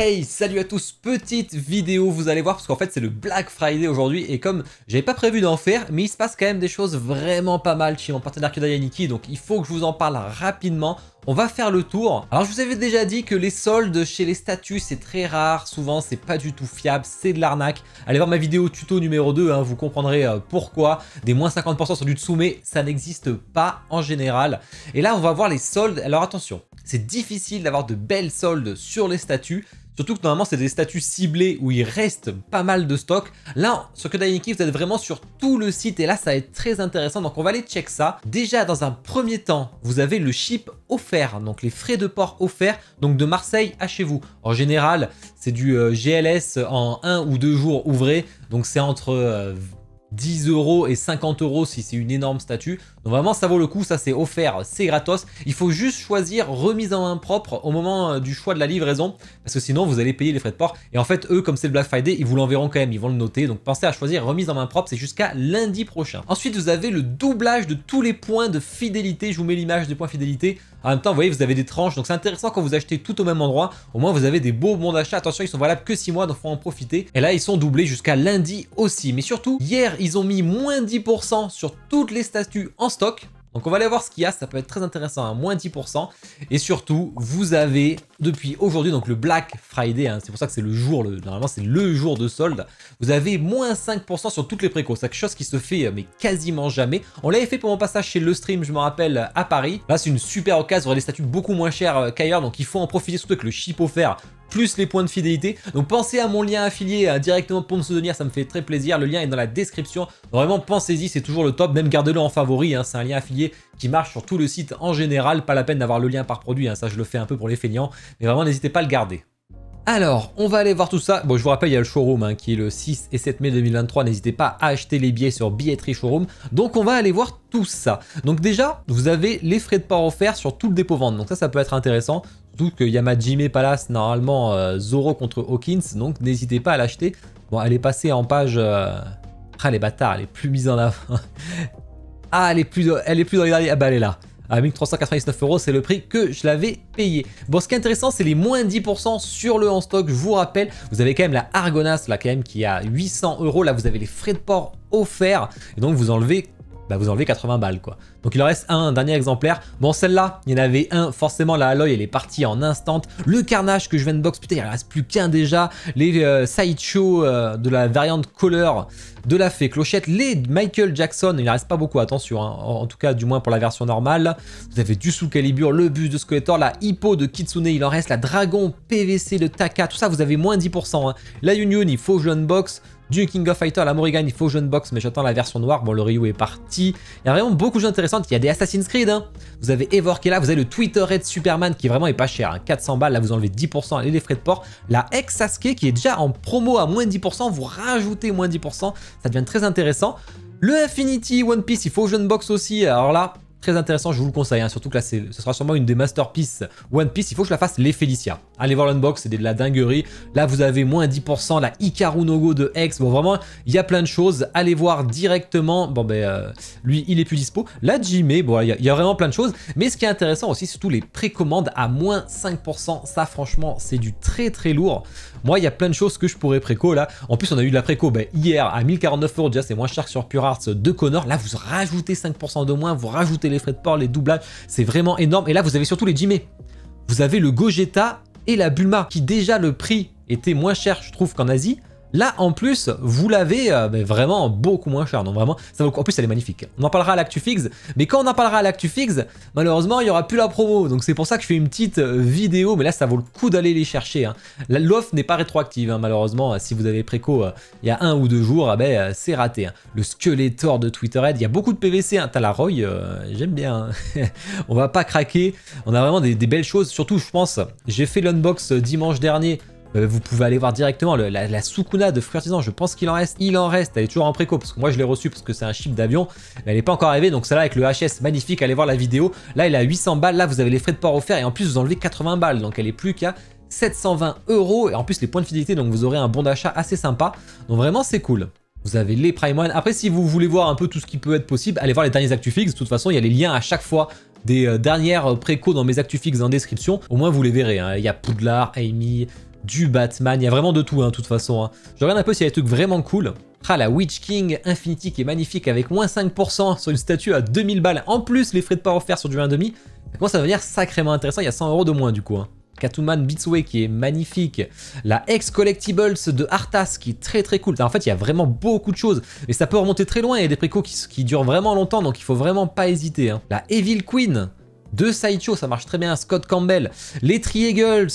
Hey, salut à tous, petite vidéo, vous allez voir, parce qu'en fait c'est le Black Friday aujourd'hui, et comme j'avais pas prévu d'en faire, mais il se passe quand même des choses vraiment pas mal chez mon partenaire Kyodai Aniki, donc il faut que je vous en parle rapidement. On va faire le tour. Alors je vous avais déjà dit que les soldes chez les statuts c'est très rare, souvent c'est pas du tout fiable, c'est de l'arnaque. Allez voir ma vidéo tuto numéro 2, vous comprendrez pourquoi. Des moins 50% sur du Tsume, ça n'existe pas en général. Et là on va voir les soldes, alors attention, c'est difficile d'avoir de belles soldes sur les statuts. Surtout que normalement c'est des statuts ciblés où il reste pas mal de stock. Là sur Kyodai Aniki vous êtes vraiment sur tout le site et là ça va être très intéressant, donc on va aller check ça. Déjà dans un premier temps vous avez le ship offert, donc les frais de port offerts, donc de Marseille à chez vous. En général c'est du GLS en 1 ou 2 jours ouvrés, donc c'est entre 10 € et 50 € si c'est une énorme statue. Donc vraiment ça vaut le coup, ça c'est offert, c'est gratos. Il faut juste choisir remise en main propre au moment du choix de la livraison, parce que sinon vous allez payer les frais de port. Et en fait eux, comme c'est le Black Friday, ils vous l'enverront quand même, ils vont le noter. Donc pensez à choisir remise en main propre, c'est jusqu'à lundi prochain. Ensuite vous avez le doublage de tous les points de fidélité. Je vous mets l'image des points fidélité. En même temps vous voyez vous avez des tranches, donc c'est intéressant quand vous achetez tout au même endroit. Au moins vous avez des beaux bons d'achat. Attention, ils sont valables que 6 mois, donc faut en profiter. Et là ils sont doublés jusqu'à lundi aussi. Mais surtout hier ils ont mis moins 10% sur toutes les statues en stock. Donc on va aller voir ce qu'il y a, ça peut être très intéressant, hein, moins 10%. Et surtout, vous avez depuis aujourd'hui, donc le Black Friday, c'est pour ça que c'est le jour, normalement c'est le jour de solde, vous avez moins 5% sur toutes les précos. C'est quelque chose qui se fait mais quasiment jamais. On l'avait fait pour mon passage chez Le Stream, je me rappelle, à Paris. Là c'est une super occasion, vous aurez des statuts beaucoup moins chères qu'ailleurs, donc il faut en profiter, surtout avec le chip offert, plus les points de fidélité. Donc pensez à mon lien affilié directement pour me soutenir, ça me fait très plaisir. Le lien est dans la description. Vraiment pensez-y, c'est toujours le top. Même gardez-le en favori, c'est un lien affilié qui marche sur tout le site en général. Pas la peine d'avoir le lien par produit, ça je le fais un peu pour les feignants. Mais vraiment n'hésitez pas à le garder. Alors, on va aller voir tout ça. Bon, je vous rappelle, il y a le showroom qui est le 6 et 7 mai 2023. N'hésitez pas à acheter les billets sur Billetterie Showroom. Donc, on va aller voir tout ça. Donc déjà, vous avez les frais de port offerts sur tout le dépôt vente. Donc ça peut être intéressant. Surtout qu'il y a ma Jimé Palace, normalement, Zoro contre Hawkins. Donc, n'hésitez pas à l'acheter. Bon, elle est passée en page... Ah, les bâtards, elle est plus mise en avant. Ah, elle est plus dans les derniers... Ah bah, elle est là. À 1399 €, c'est le prix que je l'avais payé. Bon, ce qui est intéressant, c'est les moins 10% sur le en stock. Je vous rappelle, vous avez quand même la Argonas, là, quand même, qui est à 800 €. Là, vous avez les frais de port offerts. Et donc, vous enlevez 80 balles, quoi. Donc, il en reste un dernier exemplaire. Bon, celle-là, il y en avait un. Forcément, la Alloy, elle est partie en instant. Le Carnage que je viens de box, putain, il en reste plus qu'un déjà. Les Sideshow de la variante Color de la Fée Clochette. Les Michael Jackson, il ne reste pas beaucoup, attention, en tout cas, du moins pour la version normale. Vous avez du Soul Calibur, le bus de Skeletor, la Hippo de Kitsune, il en reste, la Dragon PVC de Taka, tout ça, vous avez moins 10%. La Union, il faut que je unbox. Du King of Fighter, la Morrigan, il faut que je unbox, mais j'attends la version noire. Bon, le Ryu est parti. Il y a vraiment beaucoup de choses intéressantes. Il y a des Assassin's Creed. Vous avez Eivor qui est là. Vous avez le Twitter Red Superman qui vraiment est pas cher. 400 balles. Là, vous enlevez 10% et les frais de port. La ex-Sasuke qui est déjà en promo à moins 10%. Vous rajoutez moins 10%. Ça devient très intéressant. Le Infinity One Piece, il faut que je unbox aussi. Alors là... très intéressant, je vous le conseille, surtout que là ce sera sûrement une des masterpieces One Piece, il faut que je la fasse les Felicia. Allez voir l'unbox, c'est de la dinguerie. Là vous avez moins 10%, la Hikaru no Go de X, bon vraiment, il y a plein de choses, allez voir directement, bon lui il est plus dispo. La Jimé, bon il y a vraiment plein de choses, mais ce qui est intéressant aussi, surtout les précommandes à moins 5%, ça franchement c'est du très très lourd. Moi il y a plein de choses que je pourrais préco là, en plus on a eu de la préco hier à 1049 €, déjà c'est moins cher que sur Pure Arts de Connor, là vous rajoutez 5% de moins, vous rajoutez les frais de port, les doublages, c'est vraiment énorme. Et là vous avez surtout les Jimé, vous avez le Gogeta et la Bulma qui déjà le prix était moins cher je trouve qu'en Asie. Là en plus vous l'avez vraiment beaucoup moins cher, donc vraiment ça vaut le coup. En plus elle est magnifique, on en parlera à l'ActuFix, mais quand on en parlera à l'ActuFix malheureusement il n'y aura plus la promo, donc c'est pour ça que je fais une petite vidéo, mais là ça vaut le coup d'aller les chercher. L'offre n'est pas rétroactive malheureusement, si vous avez préco il y a 1 ou 2 jours, c'est raté. Le Skeletor de Twitterhead, il y a beaucoup de PVC, t'as la Roy, j'aime bien. On va pas craquer, on a vraiment des belles choses, surtout je pense, j'ai fait l'unbox dimanche dernier. Vous pouvez aller voir directement la Sukuna de Fruits Artisans, je pense qu'il en reste, elle est toujours en préco, parce que moi je l'ai reçue parce que c'est un chip d'avion, mais elle n'est pas encore arrivée, donc celle-là avec le HS, magnifique, allez voir la vidéo, là elle est à 800 balles, là vous avez les frais de port offerts, et en plus vous enlevez 80 balles, donc elle est plus qu'à 720 €, et en plus les points de fidélité, donc vous aurez un bon d'achat assez sympa, donc vraiment c'est cool. Vous avez les Prime One. Après, si vous voulez voir un peu tout ce qui peut être possible, allez voir les derniers ActuFix. De toute façon, il y a les liens à chaque fois des dernières préco dans mes ActuFix en description. Au moins, vous les verrez. Il y a Poudlard, Amy, du Batman, il y a vraiment de tout, de toute façon. Je regarde un peu s'il y a des trucs vraiment cool. Ah, la Witch King Infinity qui est magnifique avec moins 5% sur une statue à 2000 balles. En plus, les frais de port offerts sur du 1,5. Ça commence à devenir sacrément intéressant. Il y a 100 € de moins du coup. Catwoman Beatsway qui est magnifique. La X Collectibles de Arthas qui est très très cool. En fait, il y a vraiment beaucoup de choses. Et ça peut remonter très loin. Il y a des précos qui durent vraiment longtemps. Donc, il faut vraiment pas hésiter. La Evil Queen de Sideshow, ça marche très bien. Scott Campbell. Les Triangles.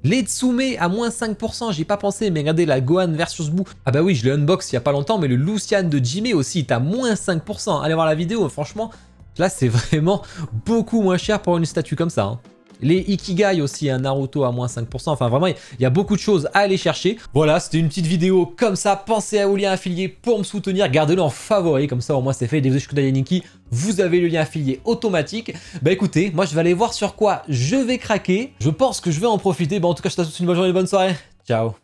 Les Tsume à moins 5%, j'y ai pas pensé, mais regardez la Gohan versus Boo. Ah bah oui, je l'ai unbox il y a pas longtemps, mais le Lucian de Jimé aussi est à moins 5%. Allez voir la vidéo, franchement, là c'est vraiment beaucoup moins cher pour une statue comme ça. Les Ikigai aussi, un Naruto à moins 5%. Enfin, vraiment, il y a beaucoup de choses à aller chercher. Voilà, c'était une petite vidéo comme ça. Pensez au lien affilié pour me soutenir. Gardez-le en favori, comme ça, au moins, c'est fait. Dès que vous êtes Yaniki, vous avez le lien affilié automatique. Bah écoutez, moi, je vais aller voir sur quoi je vais craquer. Je pense que je vais en profiter. Bah, en tout cas, je te souhaite une bonne journée, une bonne soirée. Ciao.